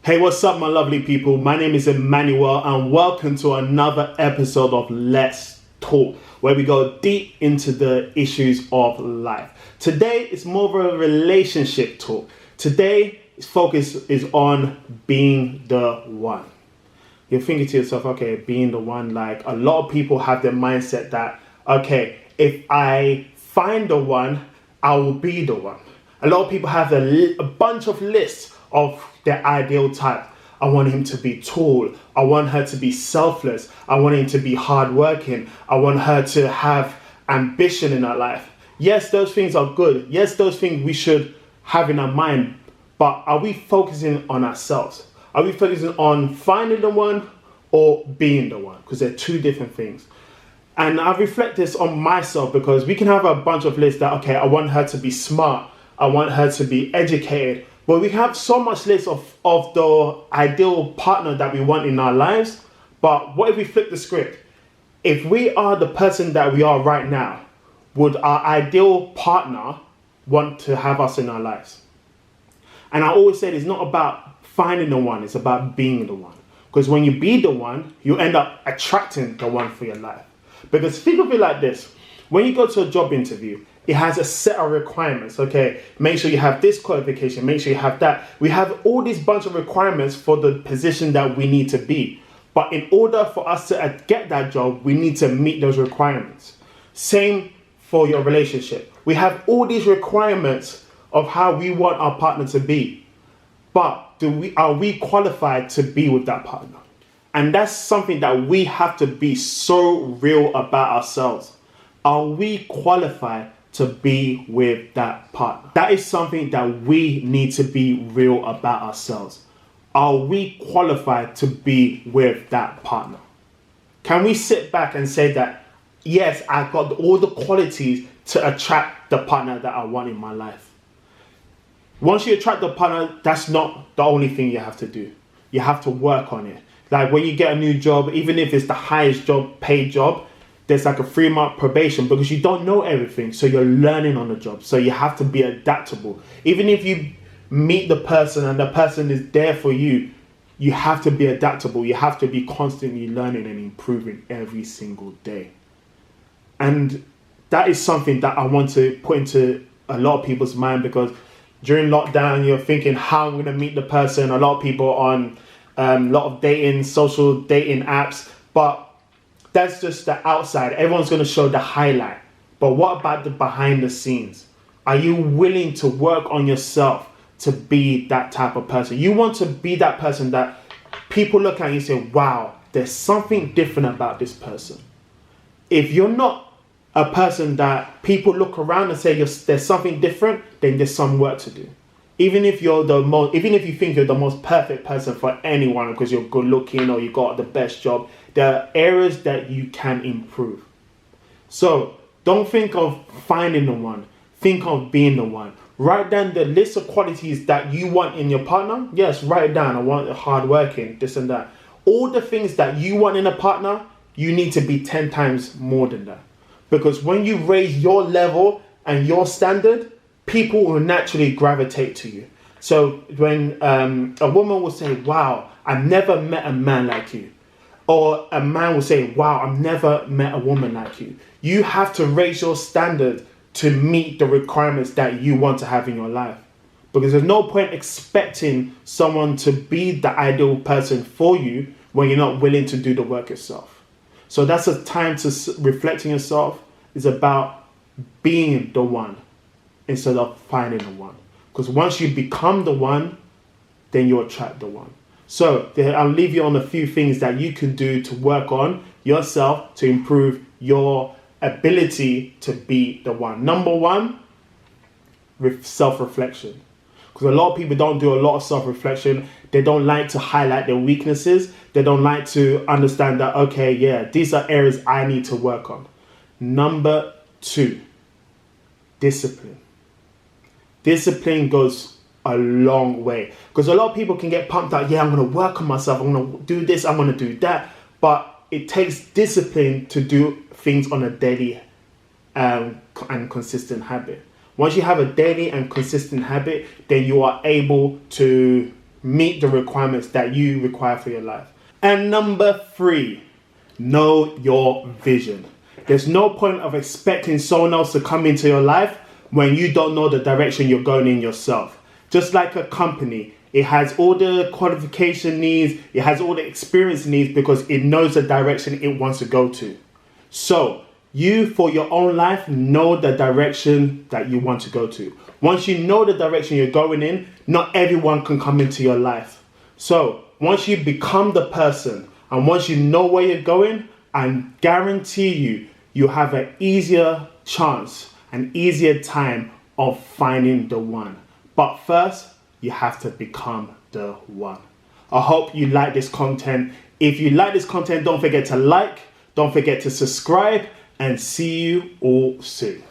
Hey, what's up, my lovely people? My name is Emmanuel, and welcome to another episode of Let's Talk, where we go deep into the issues of life. Today is more of a relationship talk. Today, its focus is on being the one. You're thinking to yourself, okay, being the one, like a lot of people have their mindset that, okay, if I find the one, I will be the one. A lot of people have a bunch of lists of their ideal type. I want him to be tall. I want her to be selfless. I want him to be hardworking. I want her to have ambition in her life. Yes, those things are good. Yes, those things we should have in our mind. But are we focusing on ourselves? Are we focusing on finding the one or being the one? Because they're two different things. And I reflect this on myself because we can have a bunch of lists that, okay, I want her to be smart. I want her to be educated. But we have so much lists of the ideal partner that we want in our lives. But what if we flip the script? If we are the person that we are right now, would our ideal partner want to have us in our lives? And I always say it's not about finding the one, it's about being the one. Because when you be the one, you end up attracting the one for your life. Because think of it like this. When you go to a job interview, it has a set of requirements. Okay, make sure you have this qualification, make sure you have that. We have all these bunch of requirements for the position that we need to be. But in order for us to get that job, we need to meet those requirements. Same for your relationship. We have all these requirements of how we want our partner to be. But are we qualified to be with that partner? And that's something that we have to be so real about ourselves. Are we qualified to be with that partner? That is something that we need to be real about ourselves. Are we qualified to be with that partner? Can we sit back and say that, yes, I've got all the qualities to attract the partner that I want in my life? Once you attract the partner, that's not the only thing you have to do. You have to work on it. Like when you get a new job, even if it's the highest paid job, there's like a 3-month probation because you don't know everything. So you're learning on the job. So you have to be adaptable. Even if you meet the person and the person is there for you, you have to be adaptable. You have to be constantly learning and improving every single day. And that is something that I want to put into a lot of people's mind, because during lockdown, you're thinking, how I'm going to meet the person. A lot of people on a lot of social dating apps, but that's just the outside. Everyone's going to show the highlight. But what about the behind the scenes? Are you willing to work on yourself to be that type of person? You want to be that person that people look at you and say, wow, there's something different about this person. If you're not a person that people look around and say there's something different, then there's some work to do. Even if you think you're the most perfect person for anyone because you're good looking or you got the best job, there are areas that you can improve. So don't think of finding the one. Think of being the one. Write down the list of qualities that you want in your partner. Yes, write it down. I want hardworking, this and that. All the things that you want in a partner, you need to be 10 times more than that. Because when you raise your level and your standard, people will naturally gravitate to you. So when a woman will say, wow, I've never met a man like you. Or a man will say, wow, I've never met a woman like you. You have to raise your standard to meet the requirements that you want to have in your life. Because there's no point expecting someone to be the ideal person for you when you're not willing to do the work yourself. So that's a time to reflect on yourself. It's about being the one instead of finding the one. Because once you become the one, then you attract the one. So I'll leave you on a few things that you can do to work on yourself to improve your ability to be the one. Number one, with self-reflection. Because a lot of people don't do a lot of self-reflection. They don't like to highlight their weaknesses. They don't like to understand that, okay, yeah, these are areas I need to work on. Number two, discipline. Discipline goes a long way, because a lot of people can get pumped out. Yeah, I'm going to work on myself. I'm going to do this. I'm going to do that. But it takes discipline to do things on a daily and consistent habit. Once you have a daily and consistent habit, then you are able to meet the requirements that you require for your life. And number 3, know your vision. There's no point of expecting someone else to come into your life when you don't know the direction you're going in yourself. Just like a company, it has all the qualification needs, it has all the experience needs because it knows the direction it wants to go to. So you, for your own life, know the direction that you want to go to. Once you know the direction you're going in, not everyone can come into your life. So once you become the person and once you know where you're going, I guarantee you, you have an easier chance, an easier time of finding the one. But first, you have to become the one. I hope you like this content. If you like this content, don't forget to like, don't forget to subscribe, and see you all soon.